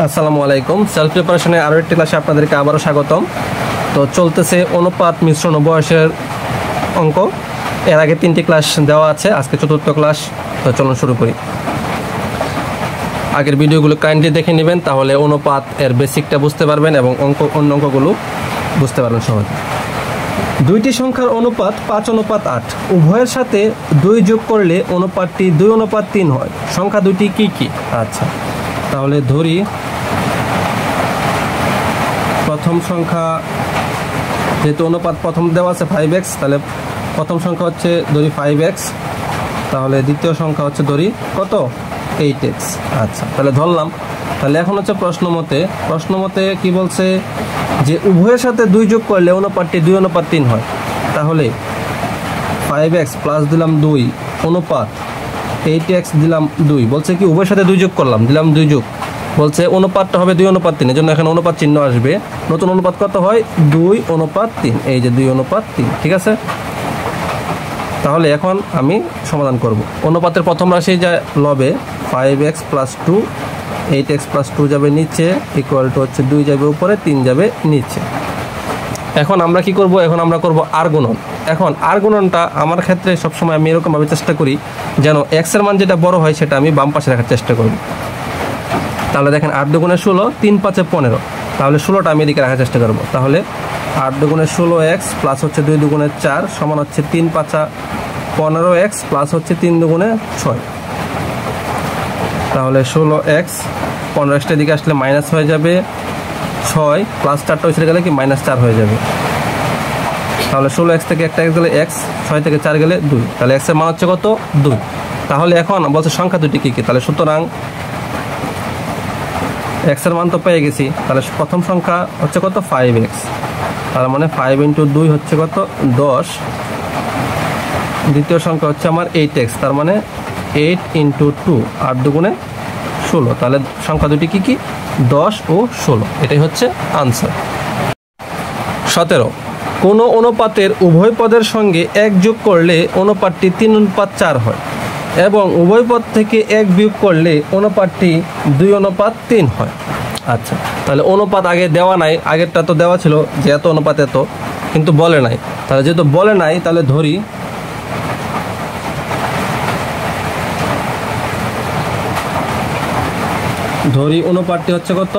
আসসালামু আলাইকুম। সেলফ প্রিপারেশনে আরও একটি ক্লাসে আপনাদেরকে আবারও স্বাগতম। তো চলতেছে অনুপাত মিশ্রণ ও বয়সের অঙ্ক। এর আগে 3টি ক্লাস দেওয়া আছে, আজকে 4র্থ ক্লাস। তো চলুন শুরু করি। আগের ভিডিওগুলো কাইন্ডলি দেখে নেবেন, তাহলে অনুপাত এর বেসিকটা বুঝতে পারবেন এবং অন্য অঙ্কগুলো বুঝতে পারবেন সহজে। দুইটি সংখ্যার অনুপাত 5:8। উভয়ের সাথে 2 যোগ করলে অনুপাতটি 2:3 হয়। সংখ্যা দুটি কি কি? আচ্ছা, তাহলে ধরি প্রথম সংখ্যা, যেহেতু অনুপাত প্রথম দেওয়া আছে 5x, তাহলে প্রথম সংখ্যা হচ্ছে ধরি 5x, তাহলে দ্বিতীয় সংখ্যা হচ্ছে ধরি কত 8x। আচ্ছা, তাহলে ধরলাম। তাহলে এখন হচ্ছে প্রশ্ন মতে কি বলছে যে উভয়ের সাথে 2 যোগ করলে অনুপাতটি 2:3 হয়। তাহলে 5x প্লাস দিলাম 2 অনুপাত 8x দিলাম 2, বলছে কি উভয়ের সাথে 2 যোগ করলাম, দিলাম 2 যোগ, বলছে অনুপাতটা হবে 2:3। এর জন্য এখানে অনুপাত চিহ্ন আসবে। নতুন অনুপাত কত হয়? 2:3। এই যে 2:3, ঠিক আছে। তাহলে এখন আমি সমাধান করব। অনুপাতের প্রথম রাশি যা লবে 5x প্লাস 2, 8x প্লাস 2 যাবে নিচে, ইকুয়াল টু হচ্ছে 2 যাবে উপরে, 3 যাবে নিচে। এখন আমরা কি করব? এখন আমরা করব আর গুণন। এখন আর গুণনটা আমার ক্ষেত্রে সবসময় আমি এরকমভাবে চেষ্টা করি যেন x এর মান যেটা বড় হয় সেটা আমি বাম পাশে রাখার চেষ্টা করব। তাহলে দেখেন 8 দুগুণে 16, 3 5 15, তাহলে 16টা আমি এদিকে রাখার চেষ্টা করব। তাহলে 8 দুগুণে 16x প্লাস হচ্ছে 2 দুগুণে 4 সমান হচ্ছে 3 5 15x প্লাস হচ্ছে 3 দুগুণে 6। তাহলে 16x, 15xটা এদিকে আসলে মাইনাস হয়ে যাবে 6, প্লাস 4টা হয়ে গেলে কি -4 হয়ে যাবে। তাহলে 16x থেকে একটা x গেলে x, 6 থেকে 4 গেলে 2, তাহলে x এর মান হচ্ছে কত? 2। তাহলে এখন বলছে সংখ্যা দুটি কী কী? তাহলে সুতরাং x এর মান তো পেয়ে গেছি, তাহলে প্রথম সংখ্যা হচ্ছে কত? 5x, তার মানে 5 × 2 হচ্ছে কত? 10। দ্বিতীয় সংখ্যা হচ্ছে আমার 8x, তার মানে 8 × 2, 8 দুগুণে 16। তাহলে সংখ্যা দুটি কি কি? 10 ও 16। এটাই হচ্ছে আনসার। 17, কোনো অনুপাতের উভয় পদের সঙ্গে 1 যোগ করলে অনুপাতটি 3:4 হয় এবং উভয় পদ থেকে 1 বিয়োগ করলে অনুপাতটি 2:3 হয়। আচ্ছা, তাহলে অনুপাত আগে দেওয়া নাই, আগেরটা তো দেওয়া ছিল যে এত অনুপাত এত, কিন্তু বলে নাই। তাহলে যেহেতু বলে নাই, তাহলে ধরি অনুপাতটি হচ্ছে কত?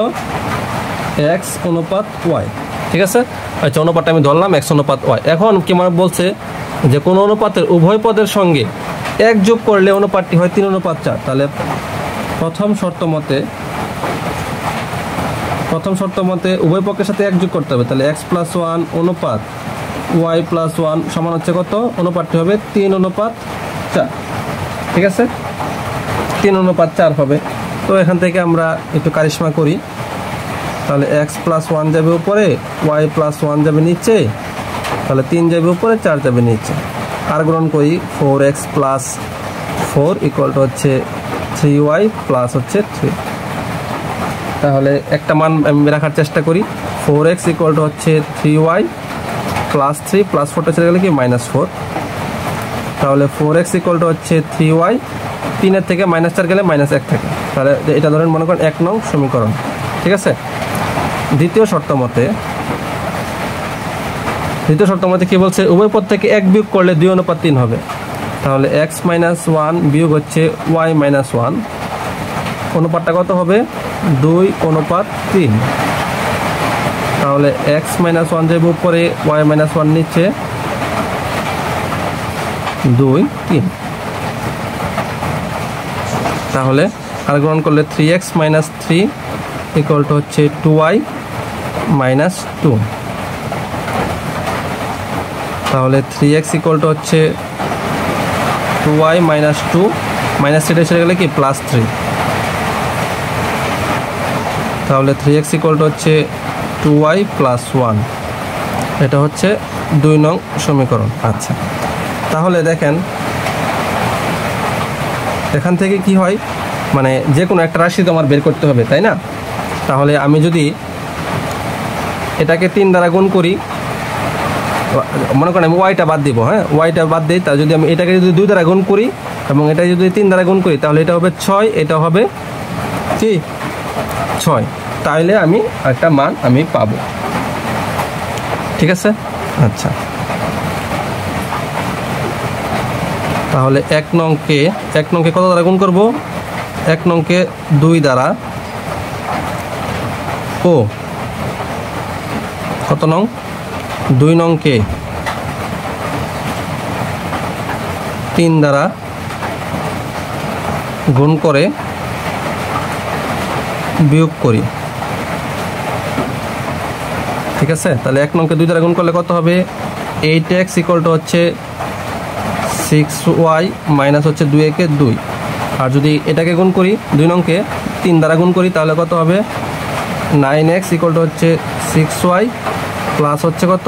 x অনুপাত y, ঠিক আছে। আচ্ছা, অনুপাতটা আমি ধরলাম x অনুপাত y। এখন কি মানে বলছে যে কোনো অনুপাতের উভয় পদের সঙ্গে 1 যোগ করলে অনুপাতটি হয় 3:4। তাহলে প্রথম শর্ত মতে উভয় পক্ষের সাথে 1 যোগ করতে হবে। তাহলে x + 1 অনুপাত y + 1 সমান হচ্ছে কত? অনুপাতটি হবে 3:4, ঠিক আছে। 3:4 হবে। তো এখান থেকে আমরা একটু কারিশমা করি। তাহলে x + 1 যাবে উপরে, y + 1 যাবে নিচে, তাহলে 3 যাবে উপরে, 4 যাবে নিচে। আর গ্রহণ করি 4x + 4 = হচ্ছে 3y প্লাস হচ্ছে 3। তাহলে একটা মান আমি রাখার চেষ্টা করি। 4x = হচ্ছে 3y প্লাস 3 প্লাস 4টা চলে গেলে কি -4। তাহলে 4x = হচ্ছে 3y, 3 থেকে -4 গেলে -1 থাকে। তাহলে এটা ধরেন মনে করেন 1 নং সমীকরণ, ঠিক আছে। দ্বিতীয় শর্ত মতে কি বলছে? উভয় পদ থেকে 1 বিয়োগ করলে 2:3 হবে। তাহলে x - 1 বিয়োগ হচ্ছে y - 1, অনুপাতটা কত হবে? 2:3। তাহলে x - 1 যাবে উপরে, y - 1 নিচে, 2 3। তাহলে আর গ্রহণ করলে 3x - 3 = হচ্ছে 2y - 2। তাহলে 3x = হচ্ছে 2y - 2, -3টা চলে গেলে কি +3। তাহলে 3x = হচ্ছে 2y + 1। এটা হচ্ছে 2 নং সমীকরণ। আচ্ছা, তাহলে দেখেন এখান থেকে কি হয়, মানে যে কোনো একটা রাশি তো আমার বের করতে হবে, তাই না? তাহলে আমি যদি এটাকে 3 দ্বারা গুণ করি, মনে করেন আমি ওয়াইটা বাদ দিব, হ্যাঁ, ওয়াইটা বাদ দিই। তা যদি আমি এটাকে যদি 2 দ্বারা গুণ করি এবং এটা যদি 3 দ্বারা গুণ করি, তাহলে এটা হবে 6, এটা হবে কি 6, তাইলে আমি একটা মান আমি পাবো। ঠিক আছে, আচ্ছা তাহলে 1 নংকে কত দ্বারা গুণ করব? 1 নংকে 2 দ্বারা, ও কত নং? 2 নংকে 3 দ্বারা গুণ করে বিয়োগ করি। ঠিক আছে, তাহলে 1 নংকে 2 দ্বারা গুণ করলে কত হবে? 8x হচ্ছে 6y মাইনাস হচ্ছে 2 2। আর যদি এটাকে গুণ করি 2 নংকে 3 দ্বারা গুণ করি তাহলে কত হবে? 9x হচ্ছে 6y প্লাস হচ্ছে কত?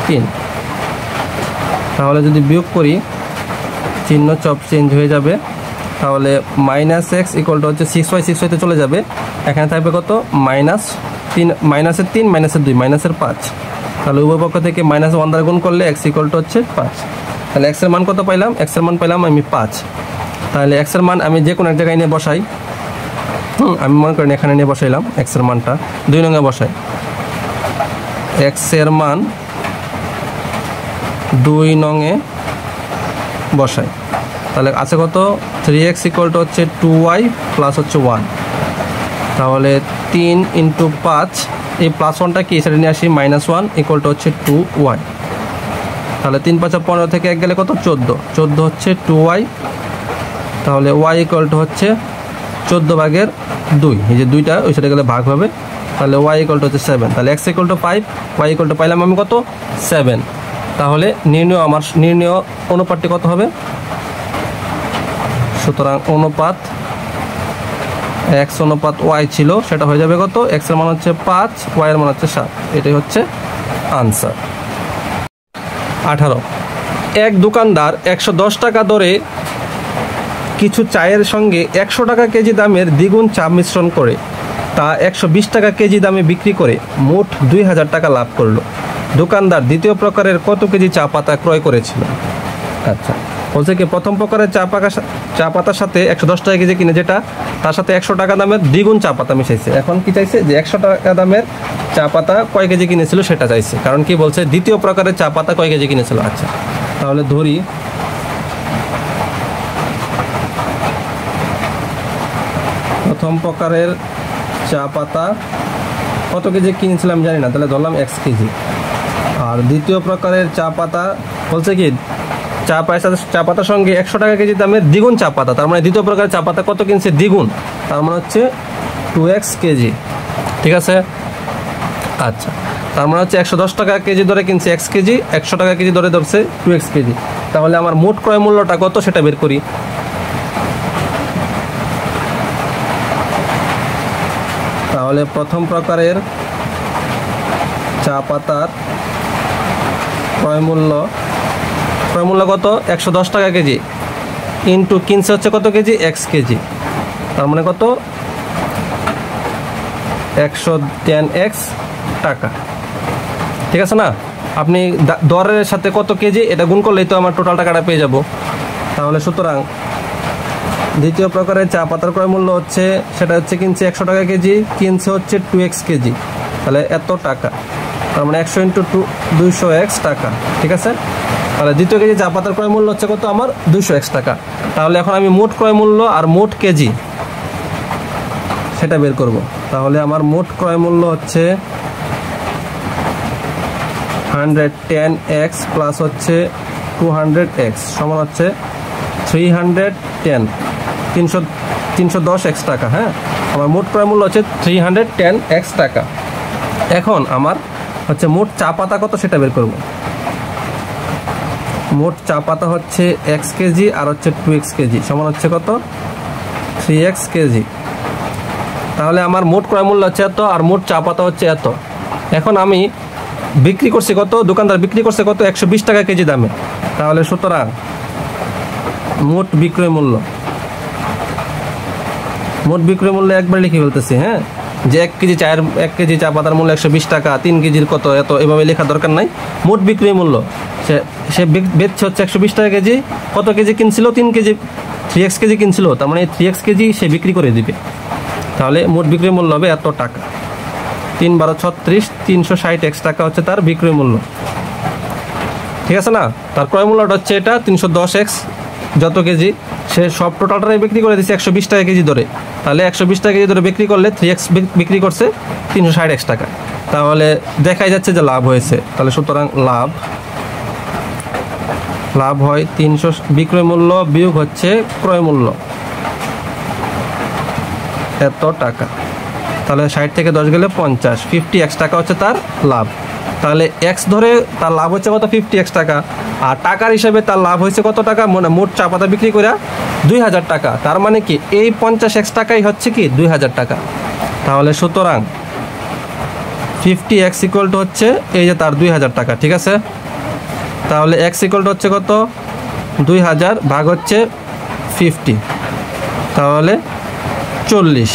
3। তাহলে যদি বিয়োগ করি চিহ্ন চপ চেঞ্জ হয়ে যাবে, তাহলে মাইনাস x হচ্ছে 6y, 6yতে চলে যাবে, এখানে থাকবে কত? -3, -3 -2 -5। তাহলে উভয় পক্ষ থেকে -1 দ্বারা গুণ করলে x হচ্ছে 5। তাহলে x এর মান কত পাইলাম? x এর মান পাইলাম আমি 5। তাহলে x এর মান আমি যে কোনো এক জায়গায় নিয়ে বসাই। আমি মনে করেন এখানে নিয়ে বসাইলাম x এর মানটা, 2 নঙে বসাই। x এর মান 2 নঙে বসাই, তাহলে আছে কত? 3x হচ্ছে 2y প্লাস হচ্ছে 1। তাহলে 3 × 5, এই প্লাস 1টা কি সেটা নিয়ে আসি, -1 হচ্ছে 2y। তাহলে 3 5 15 থেকে 1 গেলে কত? 14 হচ্ছে 2y। তাহলে y হচ্ছে 14/2, এই যে 2টা ওই সাইডে গেলে ভাগ হবে, তাহলে y হচ্ছে 7। তাহলে x 5, y পাইলাম আমি কত? 7। তাহলে নির্ণয় অনুপাতটি কত হবে? সুতরাং অনুপাত x অনুপাত y ছিল, সেটা হয়ে যাবে কত? x এর মান হচ্ছে 5, y এর মান হচ্ছে 7। এটাই হচ্ছে আনসার। 18, এক দোকানদার 110 টাকা দরে কিছু চায়ের সঙ্গে 100 টাকা কেজি দামের দ্বিগুণ চা মিশ্রণ করে তা 120 টাকা কেজি দামে বিক্রি করে মোট 2000 টাকা লাভ করলো। দোকানদার দ্বিতীয় প্রকারের কত কেজি চা পাতা ক্রয় করেছিল? আচ্ছা, বলছে কি প্রথম প্রকারের চা পাতার সাথে 110 টাকা কেজি কিনে, যেটা তার সাথে 100 টাকা দামের দ্বিগুণ চা পাতা মিশাইছে। এখন কি চাইছে? যে 100 টাকা দামের চা পাতা কয় কেজি কিনেছিল সেটা চাইছে, কারণ কি বলছে দ্বিতীয় প্রকারের চা পাতা কয় কেজি কিনেছিল। আচ্ছা, তাহলে ধরি প্রথম প্রকারের চা পাতা কত কেজি কিনেছিলাম জানি না, তাহলে ধরলাম x কেজি। আর দ্বিতীয় প্রকারের চা পাতা বলছে কি চা পাতার সঙ্গে 100 টাকা কেজি দামের দ্বিগুণ চা পাতা, তার মানে দ্বিতীয় প্রকারের চা পাতা কত কিনছে? দ্বিগুণ, তার মানে হচ্ছে 2x কেজি। ঠিক আছে, আচ্ছা, তার মানে হচ্ছে 110 টাকা কেজি ধরে কিনছে x কেজি, 100 টাকা কেজি ধরে ধরছে 2x কেজি। তাহলে আমার মোট ক্রয় মূল্যটা কত সেটা বের করি। তাহলে প্রথম প্রকারের চা পাতার ক্রয় মূল্য কত? 110 টাকা কেজি ইন্টু কিনছে হচ্ছে কত কেজি? x কেজি, তার মানে কত? 110x টাকা। ঠিক আছে না? আপনি দরের সাথে কত কেজি এটা গুণ করলেই তো আমার টোটাল টাকাটা পেয়ে যাব। তাহলে সুতরাং দ্বিতীয় প্রকারের চা পাতার ক্রয় মূল্য হচ্ছে, সেটা হচ্ছে কিনছে 100 টাকা কেজি, কিনছে হচ্ছে 2x কেজি, তাহলে এত টাকা, তার মানে 100 × 200x টাকা। ঠিক আছে, তাহলে দ্বিতীয় কেজি চা পাতার ক্রয় মূল্য হচ্ছে কত? আমার 200x টাকা। তাহলে এখন আমি মোট ক্রয় মূল্য আর মোট কেজি সেটা বের করব। তাহলে আমার মোট ক্রয় মূল্য হচ্ছে 110x প্লাস হচ্ছে 200x সমান হচ্ছে 310x টাকা। হ্যাঁ, আমার মোট ক্রয় মূল্য হচ্ছে 310x টাকা। এখন আমার হচ্ছে মোট চা পাতা কত সেটা বের করব। মোট চা পাতা হচ্ছে x কেজি আর হচ্ছে 2x কেজি সমান হচ্ছে কত? 3x KG. তাহলে আমার মোট ক্রয় মূল্য হচ্ছে এত আর মোট চা পাতা হচ্ছে এত। এখন আমি বিক্রি করছি কত? দোকানদার বিক্রি করছে কত? 120 টাকা কেজি দামে। তাহলে সুতরাং মোট বিক্রয় মূল্য একবার লিখে ফেলতেছি। হ্যাঁ, যে 1 কেজি চা পাতার মূল্য 120 টাকা, 3 কেজির কত এত, এভাবে লেখা দরকার নাই। মোট বিক্রয় মূল্য সে বেচছে হচ্ছে 120 টাকা কেজি, কত কেজি কিনছিল? 3 কেজি, 3x কেজি কিনছিল, তার মানে 3x কেজি সে বিক্রি করে দিবে। তাহলে মোট বিক্রয় মূল্য হবে এত টাকা। 3 × 12 = 36, 360 টাকা হচ্ছে তার বিক্রয় মূল্য, ঠিক আছে না। তার ক্রয় মূল্যটা হচ্ছে এটা 310 যত কেজি, সে সব টোটালটাই বিক্রি করে দিচ্ছে 120 টাকা কেজি ধরে। তাহলে 120 টাকা কেজি ধরে বিক্রি করলে 3x বিক্রি করছে 360 টাকা, তাহলে দেখাই যাচ্ছে যে লাভ হয়েছে। তাহলে সুতরাং লাভ হয় 300 বিক্রয় মূল্য বিয়োগ হচ্ছে ক্রয় মূল্য এত টাকা। তাহলে 60 থেকে 10 গেলে 50, 50x টাকা হচ্ছে তার লাভ। তাহলে x ধরে তার লাভ হচ্ছে কত? 50x টাকা। আর টাকার হিসাবে তার লাভ হয়েছে কত টাকা? মোট চা পাতা বিক্রি করে 2000 টাকা। তার মানে কি এই 50x টাকাই হচ্ছে কি 2000 টাকা। তাহলে সুতরাং 50x = হচ্ছে এই যে তার 2000 টাকা, ঠিক আছে। তাহলে x = হচ্ছে কত? 2000 ভাগ হচ্ছে 50, তাহলে 40।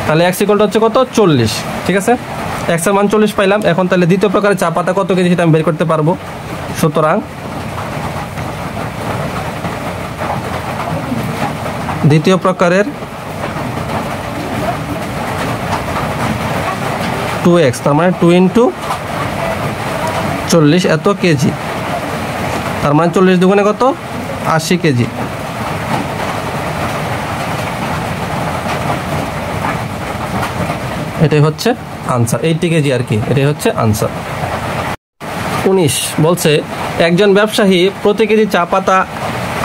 তাহলে x = হচ্ছে কত? 40, ঠিক আছে। x এর মান 40 পাইলাম। এখন তাহলে দ্বিতীয় প্রকারের চা পাতা কত কেজি সেটা আমি বের করতে পারবো। সুতরাং দ্বিতীয় প্রকারের 2x, তার মানে 2 × 40 এত কেজি, তার মানে 40 দুগুণে কত? 80 কেজি। এটাই হচ্ছে আনসার, 80 কেজি আর কি, এটাই হচ্ছে আনসার। 19 বলছে একজন ব্যবসায়ী প্রতি কেজি চা পাতা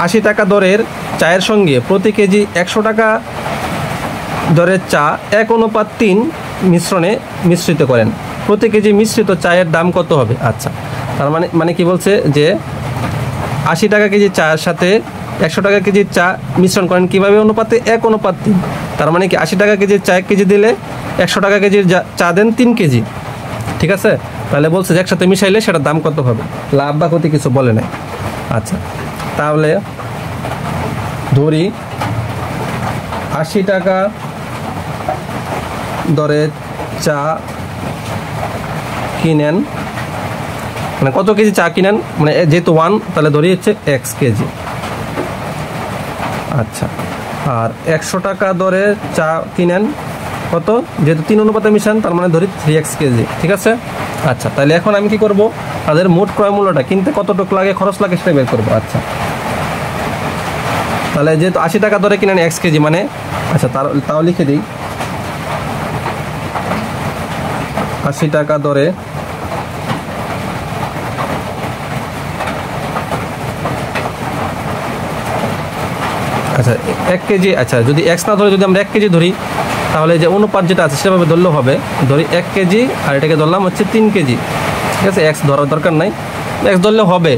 80 টাকা দরের চায়ের সঙ্গে প্রতি কেজি 100 টাকা দরের চা 1:3 মিশ্রণে মিশ্রিত করেন। প্রতি কেজি মিশ্রিত চায়ের দাম কত হবে? আচ্ছা, তার মানে কি বলছে যে 80 টাকা কেজি চায়ের সাথে 100 টাকা কেজির চা মিশ্রণ করেন কিভাবে? অনুপাতে 1:3। তার মানে কি 80 টাকা কেজির চা 1 কেজি দিলে 100 টাকা কেজির চা দেন 3 কেজি, ঠিক আছে। তাহলে বলছে যে একসাথে মিশাইলে সেটার দাম কত হবে? লাভ বা ক্ষতি কিছু বলে নাই। আচ্ছা, তাহলে ধরি 80 টাকা দরে চা কিনেন, মানে কত কেজি চা কিনেন, মানে যেহেতু 1 তাহলে ধরি হচ্ছে x কেজি। আচ্ছা, আর 100 টাকা দরে চা কিনেন কত? যেহেতু 3 অনুপাতে মিশান তার মানে ধরি 3x কেজি, ঠিক আছে। আচ্ছা, তাহলে এখন আমি কি করব? তাদের মোট ক্রয় মূল্যটা কিনতে কতটুকু লাগে, খরচ লাগে সেটা বের করবো। আচ্ছা, তাহলে যেহেতু 80 টাকা দরে কিনেন x কেজি, মানে আচ্ছা তাও লিখে দিই 80 টাকা দরে আচ্ছা 1 কেজি। আচ্ছা, যদি x না ধরে যদি আমরা 1 কেজি ধরি তাহলে যে অনুপাত যেটা আছে সেভাবে ধরলেও হবে। ধরি 1 কেজি আর এটাকে ধরলাম হচ্ছে 3 কেজি, ঠিক আছে। x ধরার দরকার নাই, x ধরলে হবে,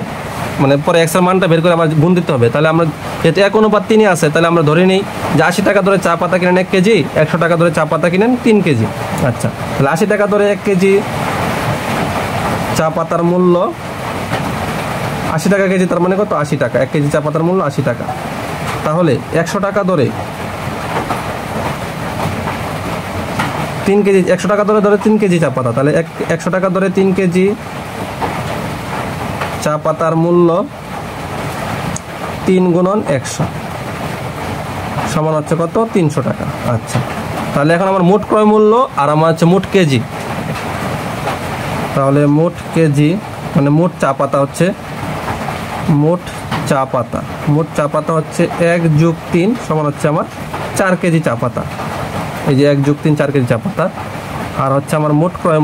মানে পরে x এর মানটা বের করে আবার গুণ দিতে হবে। তাহলে আমরা যেহেতু 1:3 আছে তাহলে আমরা ধরে নিই যে 80 টাকা ধরে চা পাতা কিনেন 1 কেজি, 100 টাকা ধরে চা পাতা কিনেন 3 কেজি। আচ্ছা, তাহলে 80 টাকা ধরে 1 কেজি চা পাতার মূল্য 80 টাকা কেজি, তার মানে কত? 80 টাকা। 1 কেজি চা পাতার মূল্য 80 টাকা। তাহলে 100 টাকা ধরে 3 কেজি, 100 টাকা ধরে 3 কেজি চা পাতা, তাহলে 100 টাকা ধরে 3 কেজি চা পাতার মূল্য 3 × 100 সমান হচ্ছে কত? 300 টাকা। আচ্ছা, তাহলে এখন আমার মোট ক্রয় মূল্য আর আমার হচ্ছে মোট কেজি। তাহলে মোট কেজি মানে মোট চা পাতা হচ্ছে মোট চা পাতা হচ্ছে 1 + 3 সমান হচ্ছে আমার 4 কেজি চা পাতা। এই যে 1 + 3 4 কেজি চা পাতা, আর হচ্ছে আমার মোট ক্রয়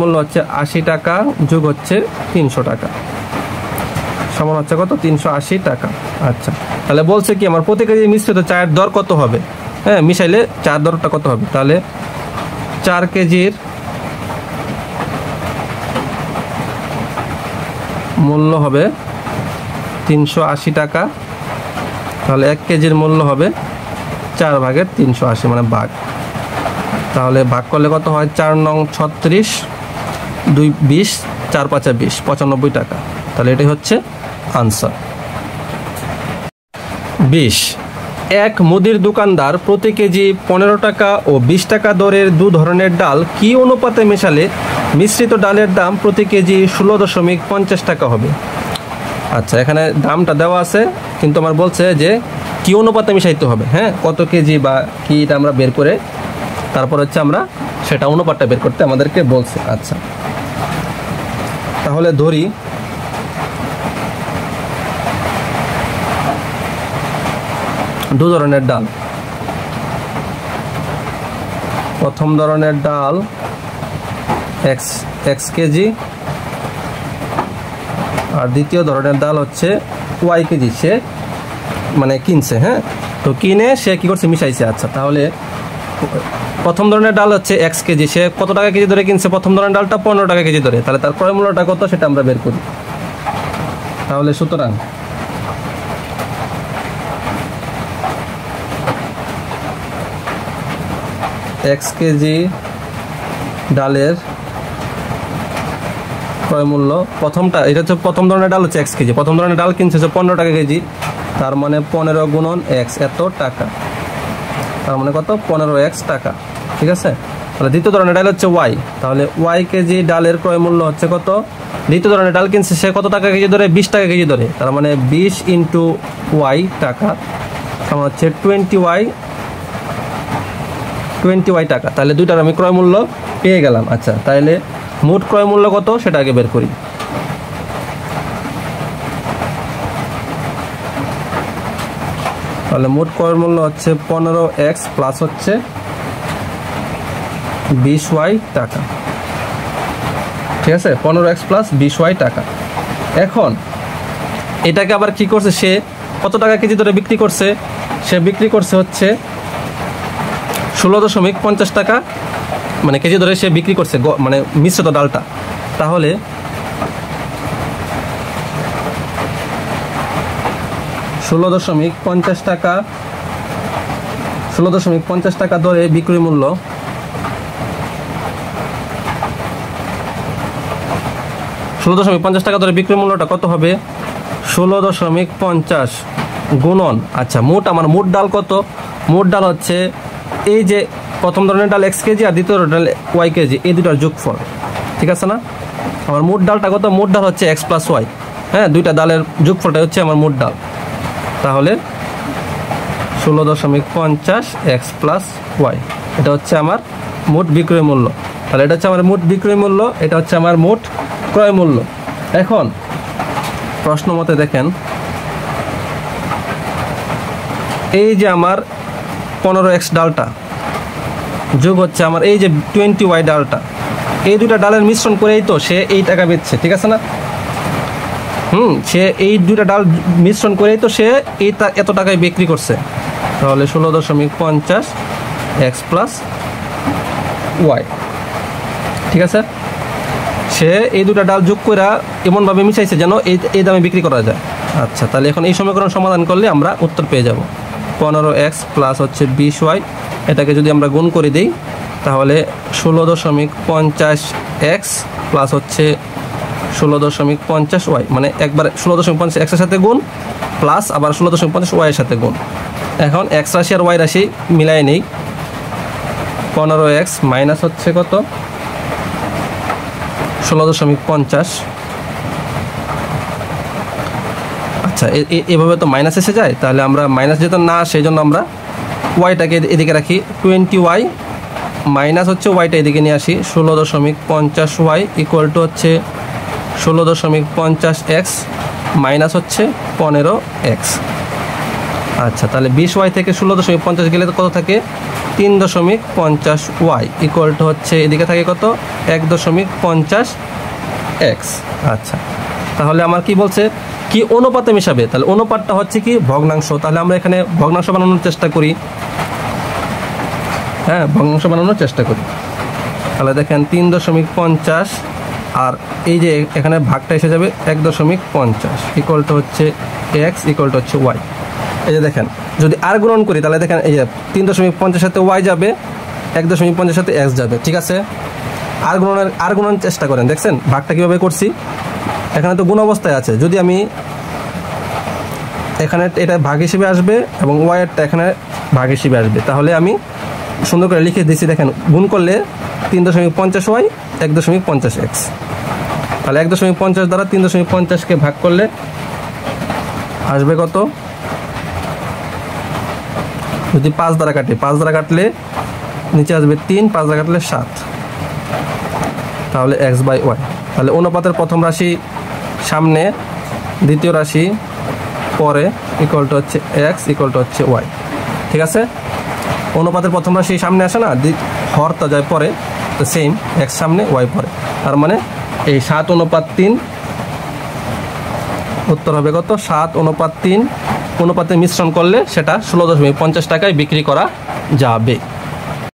মূল্য হচ্ছে 80 টাকা যোগ হচ্ছে 300 টাকা সমান হচ্ছে কত? 380 টাকা। আচ্ছা, তাহলে বলছে কি আমার প্রতি কেজি মিশ্রিত চায়ের দর কত হবে? হ্যাঁ, মিশাইলে চার দরটা কত হবে? তাহলে 4 কেজির মূল্য হবে 380 টাকা। তাহলে 1 কেজির মূল্য হবে 4/380, মানে ভাগ। তাহলে ভাগ করলে কত হয়? 4 নং 36, 2 20, 4 5 20, 95 টাকা। তাহলে এটাই হচ্ছে আনসার। 20 এক মুদির দোকানদার প্রতি কেজি 15 টাকা ও 20 টাকা দরের 2 ধরনের ডাল কি অনুপাতে মেশালে মিশ্রিত ডালের দাম প্রতি কেজি 16.50 টাকা হবে? আচ্ছা, এখানে দামটা দেওয়া আছে কিন্তু আমার বলছে যে কি অনুপাতে মিশাইতে হবে, হ্যাঁ কত কেজি বা কি এটা আমরা বের করে তারপর হচ্ছে আমরা সেটা অনুপাতটা বের করতে আমাদেরকে বলছে। আচ্ছা তাহলে ধরি দু ধরনের ডাল, প্রথম ধরনের ডাল x কেজি আর দ্বিতীয় ধরনের ডাল হচ্ছে y কেজি, সে মানে কিনছে, হ্যাঁ তো কিনে সে কি করছে মিশাইছে। আচ্ছা তাহলে প্রথম ধরনের ডাল হচ্ছে x কেজি, সে কত টাকা কেজি ধরে কিনছে, প্রথম ধরনের ডালটা 15 টাকা কেজি ধরে, তাহলে তার ক্রয় মূল্যটা কত সেটা আমরা বের করি। তাহলে সুতরাং x কেজি ডালের ক্রয় মূল্য প্রথমটা, এটা হচ্ছে প্রথম ধরনের ডাল হচ্ছে x কেজি, প্রথম ধরনের ডাল কিনছে 15 টাকা কেজি, তার মানে 15 গুণন x এত টাকা, তার মানে কত 15x টাকা, ঠিক আছে। তাহলে দ্বিতীয় ধরনের ডাল হচ্ছে y, তাহলে y কেজি ডালের ক্রয় মূল্য হচ্ছে কত, দ্বিতীয় ধরনের ডাল কিনছে সে কত টাকা কেজি ধরে 20 টাকা কেজি ধরে, তার মানে 20 ইন্টু y টাকা সমান হচ্ছে 20y টাকা। তাহলে দুইটার আমি ক্রয় মূল্য পেয়ে গেলাম। আচ্ছা তাহলে মোট ক্রয় মূল্য কত সেটা আগে বের করি। তাহলে মোট ক্রয় মূল্য হচ্ছে 15x প্লাস হচ্ছে 20y টাকা, ঠিক আছে 15x প্লাস 20y টাকা। এখন এটাকে আবার কি করছে, সে কত টাকা কেজি ধরে বিক্রি করছে, সে বিক্রি করছে হচ্ছে 16.50 টাকা মানে কেজি ধরে সে বিক্রি করছে মানে মিশ্রিত ডালটা। তাহলে 16.50 টাকা 16.50 টাকা ধরে বিক্রয় মূল্য, 16.50 টাকা ধরে বিক্রয় মূল্যটা কত হবে, 16.50 গুণন, আচ্ছা মোট আমার মোট ডাল কত, মোট ডাল হচ্ছে এই যে প্রথম ধরনের ডাল x কেজি আর দ্বিতীয় ডাল y কেজি, এই দুটার যোগফল, ঠিক আছে না। আমার মোট ডালটা কত, মোট ডাল হচ্ছে x প্লাস y, হ্যাঁ দুইটা ডালের যোগফলটা হচ্ছে আমার মোট ডাল। তাহলে 16.50 x প্লাস y এটা হচ্ছে আমার মোট বিক্রয় মূল্য। তাহলে এটা হচ্ছে আমার মোট বিক্রয় মূল্য, এটা হচ্ছে আমার মোট ক্রয় মূল্য। এখন প্রশ্ন মতে দেখেন, এই যে আমার 15x ডালটা যোগ হচ্ছে আমার এই যে 20y ডালটা, এই দুটা ডালের মিশ্রণ করেই তো সে এই টাকা বেচছে, ঠিক আছে না। সে এই দুটা ডাল মিশ্রণ করেই তো সে এই এত টাকায় বিক্রি করছে। তাহলে 16.50 x প্লাস y, ঠিক আছে। সে এই দুটা ডাল যোগ করে এমনভাবে মিশাইছে যেন এই দামে বিক্রি করা যায়। আচ্ছা তাহলে এখন এই সমীকরণ সমাধান করলে আমরা উত্তর পেয়ে যাব 15x প্লাস হচ্ছে 20y, এটাকে যদি আমরা গুণ করে দিই তাহলে 16.50x প্লাস হচ্ছে 16.50y, মানে একবার 16.50 x এর সাথে গুণ প্লাস আবার 16.50y এর সাথে গুণ। এখন x রাশি আর y রাশি মিলাই নেই, 15x মাইনাস হচ্ছে কত 16.50, আচ্ছা এভাবে তো মাইনাস এসে যায়, তাহলে আমরা মাইনাস যেহেতু না সেই জন্য আমরা ওয়াইটাকে এদিকে রাখি, 20y মাইনাস হচ্ছে ওয়াইটা এদিকে নিয়ে আসি, 16.50y ইকুয়াল টু হচ্ছে 16.50x মাইনাস হচ্ছে 15x। আচ্ছা তাহলে 20y থেকে 16.50 গেলে কত থাকে 3.50y ইকুয়াল টু হচ্ছে এদিকে থাকে কত 1.50x। আচ্ছা তাহলে আমার কি বলছে, কি অনুপাতে মেশাবে, তাহলে অনুপাতটা হচ্ছে কি ভগ্নাংশ, তাহলে আমরা এখানে ভগ্নাংশ বানানোর চেষ্টা করি, হ্যাঁ ভগ্নাংশ বানানোর চেষ্টা করি। তাহলে দেখেন 3.50 আর এই যে এখানে ভাগটা এসে যাবে 1.50 ইকুয়াল টু হচ্ছে x ইকুয়াল টু হচ্ছে y। এই যে দেখেন যদি আর গুণন করি তাহলে দেখেন এই যে 3.50 সাথে y যাবে, 1.50 সাথে x যাবে, ঠিক আছে। আর গুণন চেষ্টা করেন, দেখছেন ভাগটা কীভাবে করছি, এখানে তো গুণ অবস্থায় আছে, যদি আমি এখানে এটা ভাগ হিসেবে আসবে এবং ওয়াইয়েরটা এখানে ভাগ হিসেবে আসবে, তাহলে আমি সুন্দর করে লিখে দিচ্ছি, দেখেন গুণ করলে 3.50y 1.50x, তাহলে 1.50 দ্বারা 3.50কে ভাগ করলে আসবে কত যদি 5 দ্বারা কাটি, 5 দ্বারা কাটলে নিচে আসবে 3, 5 দ্বারা কাটলে 7, তাহলে x/y। তাহলে অনুপাতের প্রথম রাশি সামনে, দ্বিতীয় রাশি পরে, ইকুয়াল টু হচ্ছে x ইকুয়াল টু হচ্ছে y। ঠিক আছে, অনুপাতের প্রথম রাশি সামনে আসে না, হরটা যায় পরে, তো সেম x সামনে y পরে। তার মানে এই 7:3 উত্তর হবে কত? 7:3 অনুপাতে মিশ্রণ করলে সেটা 16.50 টাকায় বিক্রি করা যাবে।